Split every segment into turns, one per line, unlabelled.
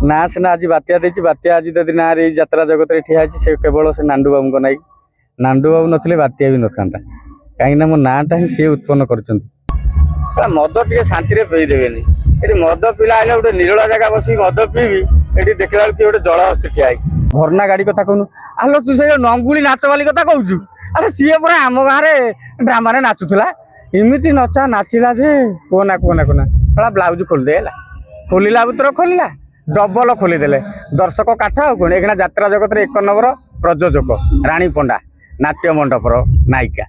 ना सीना आज बात्या देछि बात्या आज यदि ना रे यात्रा जगत रे ठिया अछि से केवल से नांडू बाबू को नाई नांडू बाबू नथिले बात्या भी नथांता काहे ना मो नाटा ही से उत्पन्न करचंती साला मद टिके शांति रे पई देबेनी एटी मद पिला आइला गोटे निरळा जगह बसी मद पीबी एटी देखला कि गोटे जळ हस्ती ठिया आइछि भरना गाड़ी कथा कहनु आलो तू से नंगुली नाच वाली कथा कहउछु अरे सीए पूरा आम गाँ रे ड्रामा रे नाचुथला इमिति नचा नाचिला जे कोना कोना कोना साला ब्लाउज खोल देला खोलिला बुतर खोलिला डबल खोली देले दर्शक काठ आ कोन एकना यात्रा जगत रे 1 नंबर प्रयोजक रानी पंडा नाट्य मंडप रो नायिका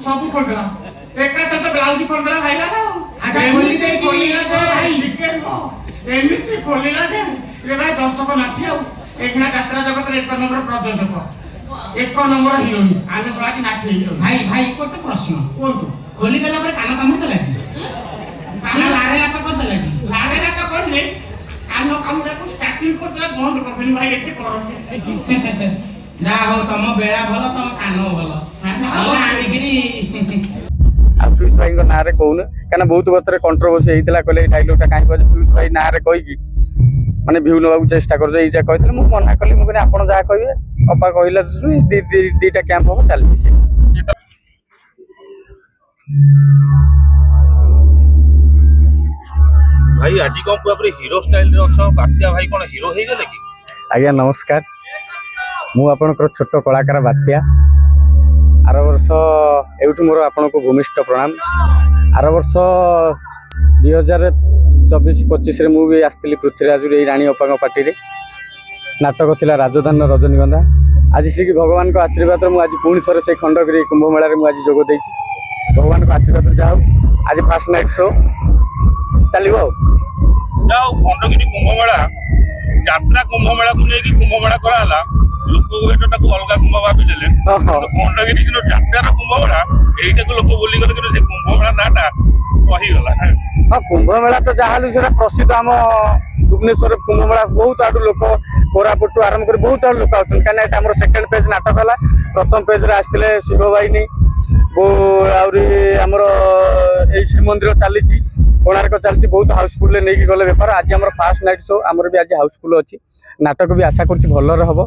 सब खोल देला एक ना तो ब्लाउज खोल देला भाई ना आजा खोली दे भाई एमिति खोलिला जे रे भाई दर्शक नाठी आ एक ना यात्रा जगत रे 1 नंबर प्रयोजक 1 नंबर हीरोइन आने सवाटी नाठी हीरो भाई भाई कोते प्रश्न कोन तो खोली देला पर कान काम त लागी कान लारे लाका कर लागी लारे लाका करले कान काम को स्टार्टिंग कर देला बंद कर देली भाई एते कर ना हो तम बेड़ा भलो तम कानो भलो हां आनिगिरी
पीयूष भाई ना रे कहून क्या बहुत बतरे कंट्रोवर्सी होता कहले डायलॉगटा कहीं कह पीयूष भाई ना रे कहीकि माने भ्यू नवा चेष्टा कर कहते मुझे मना कली मुझे आप जहाँ कहे अपा कहला दीटा कैंप हम चलती से
भाई आज कौन पूरा हीरो स्टाइल रे अच्छो बात्या भाई कौन हीरो हे गेले कि
आज्ञा नमस्कार मु आपनकर छोट कलाकार बात्या आर वर्ष एवं मोर आपण को भूमिष्ठ प्रणाम आर वर्ष 2024-25 मुझे आसती पृथ्वीराज राणी अप्पा पार्टी रे नाटक थिला राजधान रजनीगंधा आज श्री भगवान को आशीर्वाद मुझे आज पुणी थोड़े से खंडगिरी कुंभ मेला रे मुझे जोग देछि भगवान को आशीर्वाद जाओ आज फास्ट नाइट शो चलो
जाओ खंडगिरी कुंभ मेला यात्रा कुंभ मेला को लेकिन कुंभ मेला कराला लोक एटा को अलगा कुंभ भाबी देले खंडगिरी किनो यात्रा कुंभ मेला एटा को लोक बोली गले कि से कुंभ मेला नाटा कही गला
हां कुंभ मेला तो जहालु सेटा प्रसिद्ध आम भुवनेश्वर कुंभ मेला बहुत आडू लोक कोरापुट आरंभ कर बहुत आडू लोक आछन काना एटा हमर सेकंड पेज नाटक हला प्रथम पेज रे आस्थिले शिव भाईनी वो आउरी हमर ए श्री मंदिर चलीची कोणार्क चलती बहुत हाउसफुल नहीं गले बेपार आज आम फास्ट नाइट शो आमर भी आज हाउसफुल अच्छी नाटक भी आशा कर भल हम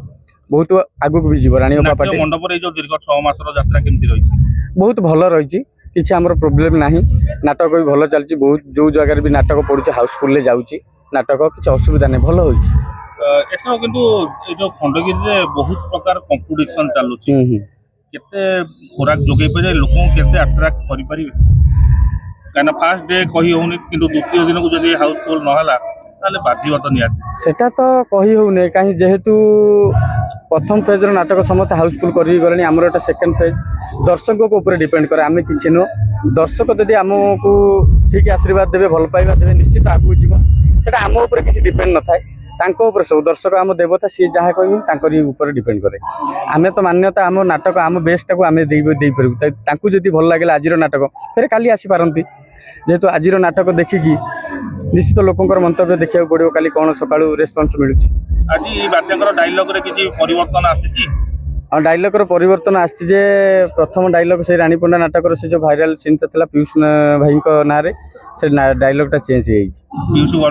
बहुत आगू भी जीव राणी अप्पा पार्टी
मंडप रे जो दीर्घ 6 मासर यात्रा केमती रही
बहुत भल रही किसी आमर प्रोब्लेम नहीं नाटक भी भल चलती बहुत जो जगह भी नाटक पड़ुचे हाउसफुल जाऊँगी नाटक किसी असुविधा नहीं भल
एथर किंतु ए जो खंडगिरी रे बहुत प्रकार कंपटीशन चालुची केते खोराक जोगे पे लोक केते अट्रैक्ट करि परिबे काना फर्स्ट डे कही होनी किंतु द्वितीय दिन को जदी हाउसफुल न हला ताले बाधिबा तो निया
सेटा तो कही होने कहीं जेहेतु प्रथम पेज रो नाटक समस्त हाउसफुल करी गलनी हमर एटा सेकंड पेज दर्शक को ऊपर डिपेंड करे आमे किछि नो दर्शक जदी हमको ठीक आशीर्वाद देबे भल पाइबा देबे निश्चित आगु जीव सेटा हम ऊपर किछि डिपेंड न थाए तांको ऊपर सब दर्शक आम देवता सी जहाँ कह तांकरी ऊपर डिपेंड करे आमे तो मान्यता आम नाटक आम बेस्ट को आमे दे पारू तांकु जदी भल लागला आज नाटक फिर काली आसी पारंती जेहेतु आज नाटक देखिकी निश्चित लोकंकर मंतव्य देखा पड़ो काली कौन सका रेस्पन्स मिलूँ
आज बात्याकर डायलॉग रे किछि परिवर्तन आसीछि
हाँ डायलॉग रो परिवर्तन आसी जे प्रथम डायलॉग से रानी पंडा नाटक से जो भाइराल सीन था पीयूष भाई ना रे से डायलॉगटा चेंज हो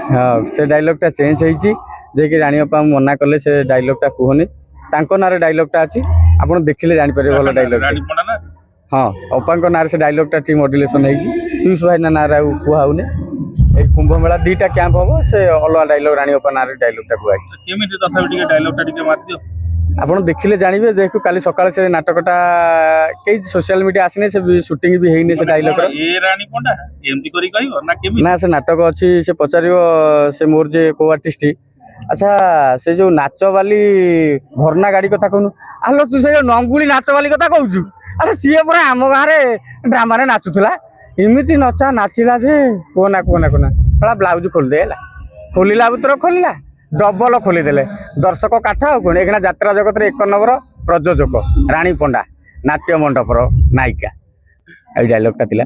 हाँ से डायलॉगटा चेंज हो रानी अप्पा मना कले से डायलॉगटा कहनी तांको नारे डायलॉगटा अच्छी आप देखिले जापर भल डायलॉग हाँ अप्पा ना से डायलॉगटा टी मॉड्यूलेशन हो पीयूष भाई ना कहूने ए कुंभ मेला 2टा कैंप हम से अलग डायलॉग रानी अप्पा ना डायलॉगटा
कहूँ डायलॉगटा मार दियो
आपड़ देखिले जानवे जेहेतु काली सकाळ से नाटकटा कई सोशल मीडिया आसने से शूटिंग भी हेइने से डायलॉग
ना
से नाटक अच्छी से पचार से मोर जे को आर्टिस्ट ଆଚ୍ଛା ସେ ଯୋଉ ନାଚ ବାଲି ଭର୍ଣ୍ଣା ଗାଡି କଥା କହୁନୁ ଆଲୋ ତୁ ସେ ଯୋଉ ନଙ୍ଗୁଳି ନାଚ ବାଲି କଥା କହୁଛୁ ଆରେ ସିଏ ପୁରା ଆମ ଗାଁରେ ଡ୍ରାମାରେ ନାଚୁଥିଲା ଏମିତି ନଚା ନାଚିଲା ଯେ କୁହନା କୁହନା କୁହନା ଶଳା ବ୍ଲାଉଜ ଖୋଲିଦେ ହେଲା ଖୋଲିଲା ଭିତର ଖୋଲିଲା ଡବଲ ଖୋଲିଦେଲେ ଦର୍ଶକ କାଠ ଆଉ କଣ ଏଇଖିଣା ଯାତ୍ରା ଜଗତରେ 1 ନମ୍ବର ପ୍ରଯୋଜକ ରାଣୀ ପଣ୍ଡା ନାଟ୍ୟ ମଣ୍ଡପର ନାୟିକା ଏଇ ଡାଇଲଗଟା ଥିଲା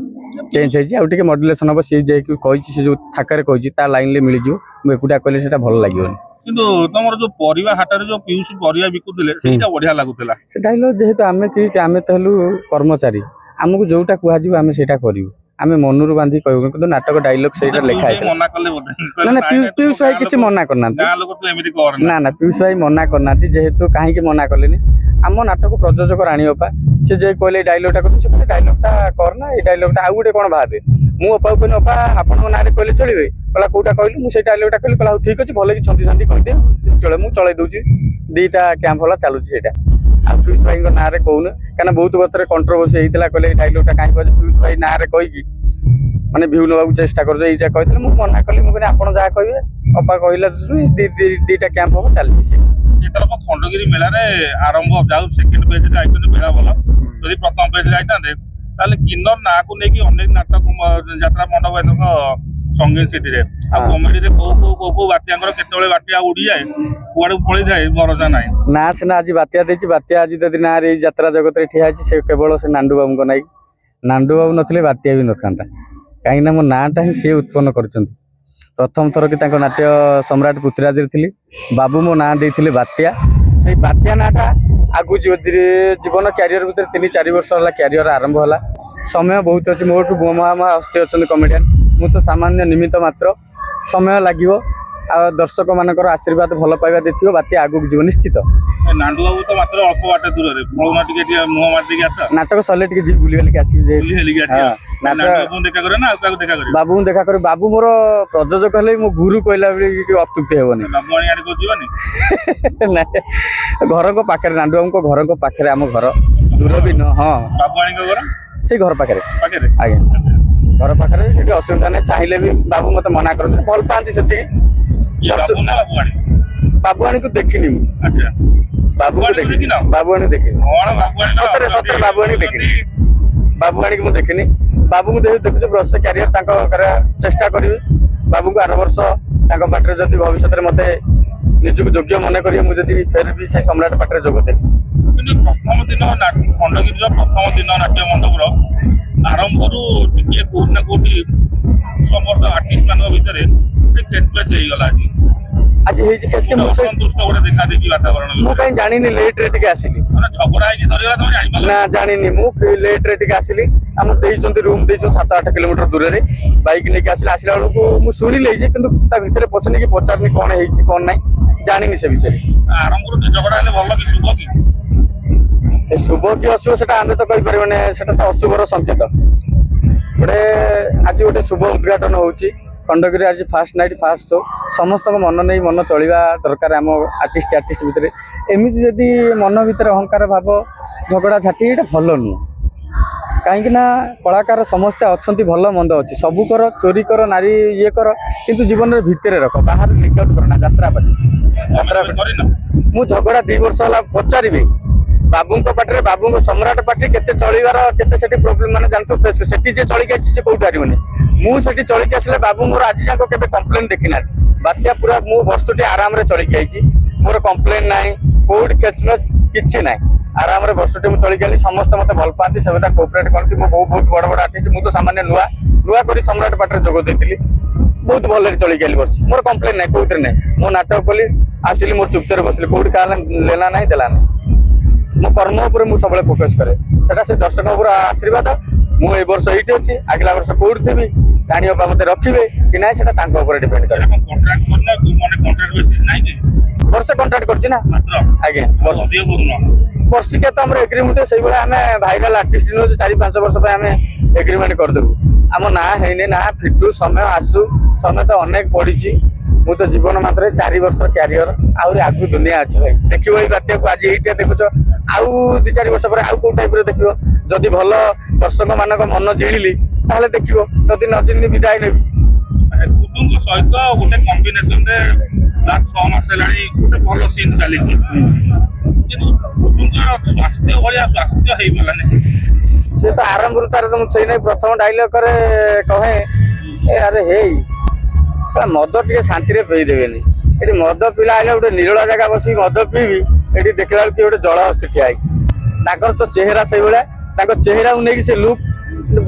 ଚେଞ୍ଜ ହେଇଛି ଆଉ ଟିକେ ମଡୁଲେସନ ହବ ସିଏ ଯାଇକି କହିଛି ସେ ଯୋଉ ଥାକରେ କହିଛି ତା ଲାଇନରେ ମିଳିଯିବ ମୁଁ ଏକୁଟିଆ କହିଲେ ସେଟା ଭଲ ଲାଗିବନି
କିନ୍ତୁ ତମର ଯୋଉ ପରିବା ହାଟରେ ଯୋଉ ପିୟୁଷ ପରିବା ବିକୁଥିଲେ ସେଇଟା ବଢିଆ ଲାଗୁଥିଲା
ସେ ଡାଇଲଗ ଯେହେତୁ ଆମେ ତ ହେଲୁ କର୍ମଚାରୀ ଆମକୁ ଯୋଉଟା କୁହାଯିବ ଆମେ ସେଇଟା କରିବୁ ଆମେ ମନରୁ ବାନ୍ଧି କହିବୁ କିନ୍ତୁ ନାଟକ ଡାଇଲଗ ସେଇଟା ଲେଖା ହେଇଥିଲା
ମନା କଲେ ବୋଧେ
ନା ନା ପିୟୁଷ ଭାଇ କିଛି ମନା କରିନାହାନ୍ତି
ଗାଁ ଲୋକ ତୁ ଏମିତି କର
ନା ନା ପିୟୁଷ ଭାଇ ମନା କରିନାହାନ୍ତି ଯେହେତୁ କାହିଁକି ମନା କଲେନି ଆମ ନାଟକ ପ୍ରଯୋଜକ ରାଣୀ ଅପା ସେ ଯେ କହିଲେ ଏଇ ଡାଇଲଗଟା କରୁଛୁ ସେ କହିଲେ ଡାଇଲଗଟା କରନା ଏଇ ଡାଇଲଗଟା ଆଉ ଗୋଟେ କଣ ଭାବେ ମୁଁ ଅପାକୁ କହିଲି ଅପା ଆପଣଙ୍କ ନାଁରେ କହିଲେ ଚଳିବେ କହିଲା କୋଉଟା କହିଲି ମୁଁ ସେଇ ଡାଇଲଗଟା କହିଲି କହିଲା ହଉ ଠିକ ଅଛି ଭଲ କି ଛନ୍ଦି ଛନ୍ଦି କହିଦିଏ ଚଳେ ମୁଁ ଚଳେଇ ଦଉଛି 2ଟା କ୍ୟାମ୍ପ ହେଲା ଚାଲୁଛି ସେଇଟା ଆଉ ପିୟୁଷ ଭାଇଙ୍କ ନାଁରେ କହୁନ କାହିଁକିନା ବହୁତ ବର୍ଷରେ କଣ୍ଟ୍ରୋଭର୍ସି ହେଇଥିଲା କହିଲେ ଏଇ ଡାଇଲଗଟା କାହିଁକି କହିଛି ପିୟୁଷ ଭାଇ ନାଁରେ କହିକି ମାନେ ଭିଉ ନେବାକୁ ଚେଷ୍ଟା କରୁଛ ଏଇଟା କହିଥିଲେ ମୁଁ ମନା କଲି ମୁଁ କହିଲି ଆପଣ ଯାହା କହିବେ ଅପା କହିଲା ଶୁଣି 2ଟା କ୍ୟାମ୍ପ ହବ ଚାଲିଛି ସେ
ଏଥରକ ଖଣ୍ଡଗିରି ମେଳାରେ ଆରମ୍ଭ ଯାଉ ସେକେଣ୍ଡ ପେଜରେ ଯାଇଛନ୍ତି ମେଳା ଭଲ ଯଦି ପ୍ରଥମ ପେଜରେ ଯାଇଥାନ୍ତେ ତାହେଲେ କିନ୍ନର ନାଁକୁ ନେଇକି ଅନେକ ନାଟକ ଯାତ୍ରା ମଣ୍ଡପ ଏଥରକ ସଙ୍ଗୀନ ସିଟିରେ ଆଉ କମେଡିରେ କୋଉ ବାତ୍ୟାଙ୍କର କେତେବେଳେ ବାତ୍ୟା ଉଡିଯାଏ କୁଆଡକୁ ପଳେଇଯାଏ ଭରସା ନାହିଁ
ନା ସିନା ଆଜି ବାତ୍ୟା ଦେଇଛି ବାତ୍ୟା ଆଜି ଯଦି ନାଁରେ ଏଇ ଯାତ୍ରା ଜଗତରେ ଠିଆ ହେଇଛି ସେ କେବଳ ସେ ନାଣ୍ଡୁ ବାବୁଙ୍କ ନାଇଁ ନାଣ୍ଡୁ ବାବୁ ନଥିଲେ ବାତ୍ୟା ବି ନଥାନ୍ତା କାହିଁକିନା ମୋ ନାଁଟା ହିଁ ସିଏ ଉତ୍ପନ୍ନ କରିଛନ୍ତି ପ୍ରଥମ ଥର କି ତାଙ୍କ ନାଟ୍ୟ ସମ୍ରାଟ ପୃଥ୍ୱୀରାଜରେ ଥିଲି ବାବୁ ମୋ ନାଁ ଦେଇଥିଲେ ବାତ୍ୟା ସେଇ ବାତ୍ୟା ନାଁଟା ଆଗକୁ ଜୀବନ କ୍ୟାରିୟର ଭିତରେ 3-4 ବର୍ଷ ହେଲା କ୍ୟାରିୟର ଆରମ୍ଭ ହେଲା ସମୟ ବହୁତ ଅଛି ମୋଠୁ ମହା ହସ୍ତି ଅଛନ୍ତି କମେଡିଆନ ମୁଁ ତ ସାମାନ୍ୟ ନିମିତ୍ତ ମାତ୍ର ସମୟ ଲାଗିବ ଆଉ ଦର୍ଶକ ମାନଙ୍କର ଆଶୀର୍ବାଦ ଭଲ ପାଇବା ଦେଇଥିବ ବାତ୍ୟା ଆଗକୁ ଯିବ ନିଶ୍ଚିତ
ନାଣ୍ଡୁ ବାବୁ ତ ମାତ୍ର ଅଳ୍ପ ବାଟ ଦୂରରେ ପଳଉନା ଟିକେ ମୁହଁ ମାରିଦେଇକି ଆସ
ନାଟକ ସରିଲେ ଟିକେ ଯିବି ବୁଲି ବାଲିକି ଆସିବି
ବୁଲି ହେଲିକି ଆସିବ ବାବୁଙ୍କୁ ଦେଖା କରେ ନା ଆଉ କାହାକୁ ଦେଖା କରେ
ବାବୁଙ୍କୁ ଦେଖା କରି ବାବୁ ମୋର ପ୍ରଯୋଜକ ହେଲେ ମୋ ଗୁରୁ କହିଲା ଭଳି ଅତ୍ୟୁକ୍ତି ହେବନି
ବାବୁ ଆଣି ଆଣି ଯିବନି
ନାଇଁ ଘରଙ୍କ ପାଖରେ ନାଣ୍ଡୁ ବାବୁଙ୍କ ଘରଙ୍କ ପାଖରେ ଆମ ଘର ଦୂର ବି ନୁହଁ ହଁ
ବାବୁ ଆଣିଙ୍କ ଘର
ସେଇ ଘର ପାଖରେ
ପାଖରେ
ଆଜ୍ଞା ଘର ପାଖରେ ସେଠି ଅସୁବିଧା ନାହିଁ ଚାହିଁଲେ ବି ବାବୁ ମତେ ମନା କରନ୍ତି ଭଲ ପାଆନ୍ତି ସେତିକି ବାବୁ ଆଣିକୁ ଦେଖିନି ମୁଁ ବାବୁଙ୍କୁ ଦେଖିନି ବାବୁ ଆଣିକୁ ଦେଖିନି ସତରେ ସତରେ ବାବୁ ଆଣିକୁ ଦେଖିନି ବାବୁ ଆଣିକି ମୁଁ ଦେଖିନି ବାବୁଙ୍କୁ ଦେଖୁଛୁ ବର୍ଷ କ୍ୟାରିୟର ତାଙ୍କ ଚେଷ୍ଟା କରିବି ବାବୁଙ୍କୁ ଆର ବର୍ଷ ତାଙ୍କ ପାଟିରେ ଯଦି ଭବିଷ୍ୟତରେ ମତେ ନିଜକୁ ଯୋଗ୍ୟ ମନେ କରିବେ ମୁଁ ଯଦି ଫେର ବି ସେ ସମ୍ରାଟ ପାଟିରେ ଯୋଗ ଦେବି
ପ୍ରଥମ ଦିନ ଖଣ୍ଡଗିରିର ପ୍ରଥମ ଦିନ ନାଟ୍ୟ ମଣ୍ଡପର ଆରମ୍ଭରୁ ଟିକେ କୋଉଠି ନା କୋଉଠି ସମସ୍ତ ଆର୍ଟିଷ୍ଟ ମାନଙ୍କ ଭିତରେ ଖେଚପେଚ ହେଇଗଲା
ଆଜି ହେଇଛି
ସନ୍ତୁଷ୍ଟ ଗୋଟେ ଦେଖା ଦେଇଛି ବାତାବରଣ
ମୁଁ କାହିଁ ଜାଣିନି ଲେଟ୍ ରେ ଟିକେ ଆସିଲି
ଝଗଡା ହେଇକି ସରିଗଲା ତମେ ଜାଣିପାରିଲ
ନା ଜାଣିନି ମୁଁ ଲେଟ୍ ରେ ଟିକେ ଆସିଲି ଆମ ଦେଇଛନ୍ତି ରୁମ୍ ଦେଇଛନ୍ତି 7-8 କିଲୋମିଟର ଦୂରରେ ବାଇକ୍ ନେଇକି ଆସିଲା ବେଳକୁ ମୁଁ ଶୁଣିଲି ଯେ କିନ୍ତୁ ତା ଭିତରେ ପଶିନି କି ପଚାରିନି କଣ ହେଇଛି କଣ ନାହିଁ ଜାଣିନି ସେ ବିଷୟରେ
ଆରମ୍ଭରୁ ଝଗଡା ହେଲେ ଭଲ କି ଶୁଭ କି
ଶୁଭ କି ଅଶୁଭ ସେଟା ଆମେ ତ କହିପାରିବାନି ସେଟା ତ ଅଶୁଭର ସଂକେତ ଆଜି ଗୋଟେ ଶୁଭ ଉଦ୍ଘାଟନ ହଉଛି ଖଣ୍ଡଗିରି ଆଜି ଫାଷ୍ଟ ନାଇଟ୍ ଫାଷ୍ଟ ଶୋ ସମସ୍ତଙ୍କ ମନ ନେଇ ମନ ଚଳିବା ଦରକାର ଆମ ଆର୍ଟିଷ୍ଟ ଭିତରେ ଏମିତି ଯଦି ମନ ଭିତରେ ଅହଙ୍କାର ଭାବ ଝଗଡ଼ା ଝାଟି ଏଇଟା ଭଲ ନୁହଁ କାହିଁକି ନା କଳାକାର ସମସ୍ତେ ଅଛନ୍ତି ଭଲ ମନ୍ଦ ଅଛି ସବୁ କର ଚୋରି କର ନାରୀ ଇଏ କର କିନ୍ତୁ ଜୀବନରେ ଭିତରେ ରଖ ବାହାରେ ଲିକ୍ ଆଉଟ୍ କର ନା ଯାତ୍ରା ମୁଁ ଝଗଡ଼ା 2 ବର୍ଷ ହେଲା ପଚାରିବି ବାବୁଙ୍କ ପାଟିରେ ବାବୁଙ୍କ ସମ୍ରାଟ ପାଟି କେତେ ଚଳିବାର କେତେ ସେଠି ପ୍ରୋବ୍ଲେମ ମାନେ ଜାଣିଥିବ ଫେସ୍ ସେଠି ଯେ ଚଳିକି ଆସିଛି ସେ କୋଉଠି ପାରିବନି ମୁଁ ସେଠି ଚଳିକି ଆସିଲେ ବାବୁ ମୋର ଆଜି ଯାକ କେବେ କମ୍ପ୍ଲେନ ଦେଖିନାହାନ୍ତି ବାତ୍ୟା ପୁରା ମୁଁ ବର୍ଷଟି ଆରାମରେ ଚଳିକି ଆଇଛି ମୋର କମ୍ପ୍ଲେନ ନାହିଁ କୋଉଠି କେଚମେଚ କିଛି ନାହିଁ ଆରାମରେ ବର୍ଷଟି ମୁଁ ଚଳିକି ଆଇଲି ସମସ୍ତେ ମତେ ଭଲ ପାଆନ୍ତି ସେମାନେ କୋଅପରେଟ କରନ୍ତି ମୋ ବହୁତ ବଡ ବଡ ଆର୍ଟିଷ୍ଟ ମୁଁ ତ ସାମାନ୍ୟ ନୂଆ କରି ସମ୍ରାଟ ପାଟିରେ ଯୋଗ ଦେଇଥିଲି ବହୁତ ଭଲରେ ଚଳିକି ଆଇଲି ବର୍ଷ ମୋର କମ୍ପ୍ଲେନ ନାହିଁ କୋଉଥିରେ ନାହିଁ ମୁଁ ନାଟକ କଲି ଆସିଲି ମୋର ଚୁପ୍ତରେ ବସିଲି କୋଉଠି କାହା ଲେନା ନାହିଁ ଦେଲା ନାହିଁ ମୋ କର୍ମ ଉପରେ ମୁଁ ସବୁବେଳେ ଫୋକସ କରେ ସେଟା ସେ ଦର୍ଶକ ଉପରେ ଆଶୀର୍ବାଦ ମୁଁ ଏ ବର୍ଷ ଏଇଠି ଅଛି ଆଗଲା ବର୍ଷ କୋଉଠି ଥିବି ରାଣୀ ବାପା ମତେ ରଖିବେ କି ନାହିଁ ସେଟା ତାଙ୍କ ଉପରେ ଡିପେଣ୍ଡ କରେ ବର୍ଷେ କଣ୍ଟ୍ରାକ୍ଟ କରିଛି ନା ଆଜ୍ଞା ବର୍ଷିକା ତ ଆମର ଏଗ୍ରିମେଣ୍ଟ ସେଇଭଳିଆ ଆମେ ଭାଇରାଲ ଆର୍ଟିଷ୍ଟ ନୁହଁ 4-5 ବର୍ଷ ପାଇଁ ଆମେ ଏଗ୍ରିମେଣ୍ଟ କରିଦେବୁ ଆମ ନାଁ ହେଇନି ନା ଫିଟୁ ସମୟ ଆସୁ ସମୟ ତ ଅନେକ ପଡିଛି ମୁଁ ତ ଜୀବନ ମାତ୍ରେ 4 ବର୍ଷର କ୍ୟାରିୟର ଆହୁରି ଆଗକୁ ଦୁନିଆ ଅଛି ଭାଇ ଦେଖିବ ଏଇ ବାତ୍ୟାକୁ ଆଜି ଏଇଟା ଦେଖୁଛ ଆଉ 2-4 ବର୍ଷ ପରେ ଆଉ କୋଉ ଟାଇପରେ ଦେଖିବ ଯଦି ଭଲ ଦର୍ଶକ ମାନଙ୍କ ମନ ଜିଣିଲି ତାହେଲେ ଦେଖିବ ଯଦି ନ ଜିଣିଲି ବିଦାୟ ନେବି
କୁଟୁମ୍ବ ସହିତ ଗୋଟେ କମ୍ବିନେସନରେ ଲାଷ୍ଟ 6 ମାସ ହେଲାଣି ଗୋଟେ ଭଲ ସିନ୍ ଚାଲିଛି କିନ୍ତୁ ଗୁଡୁଙ୍କର ସ୍ୱାସ୍ଥ୍ୟ ଭଳିଆ ସ୍ୱାସ୍ଥ୍ୟ ହେଇଗଲାନି।
ସେ ତ ଆରମ୍ଭରୁ ତାର ତ ମୁଁ ସେଇ ନାଇଁ ପ୍ରଥମ ଡାଇଲଗ କରେ କହେ ଏ ଆରେ ହେଇ ସେଟା ମଦ ଟିକେ ଶାନ୍ତିରେ ପିଇଦେବେନି। ଏଠି ମଦ ପିଲା ଆଇଲେ ଗୋଟେ ନିରୋଳା ଜାଗା ବସିକି ମଦ ପିଇବି, ଏଠି ଦେଖିଲା ବେଳକୁ ଗୋଟେ ଜଳହସ୍ତି ଠିଆ ହେଇଛି। ତାଙ୍କର ତ ଚେହେରା ସେଇଭଳିଆ, ତାଙ୍କ ଚେହେରାକୁ ନେଇକି ସେ ଲୁକ୍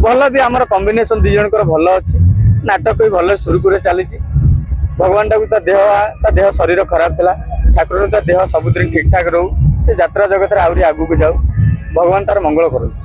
ଭଲ ବି। ଆମର କମ୍ବିନେସନ ଦି ଜଣଙ୍କର ଭଲ ଅଛି, ନାଟକ ବି ଭଲ ସୁରୁଖୁରୁରେ ଚାଲିଛି। ଭଗବାନଟାକୁ ତା ଦେହ ଶରୀର ଖରାପ ଥିଲା, ଠାକୁରଙ୍କୁ ତା ଦେହ ସବୁଥିରେ ଠିକ୍ ଠାକ୍ ରହୁ, ସେ ଯାତ୍ରା ଜଗତରେ ଆହୁରି ଆଗକୁ ଯାଉ, ଭଗବାନ ତାର ମଙ୍ଗଳ କରନ୍ତୁ।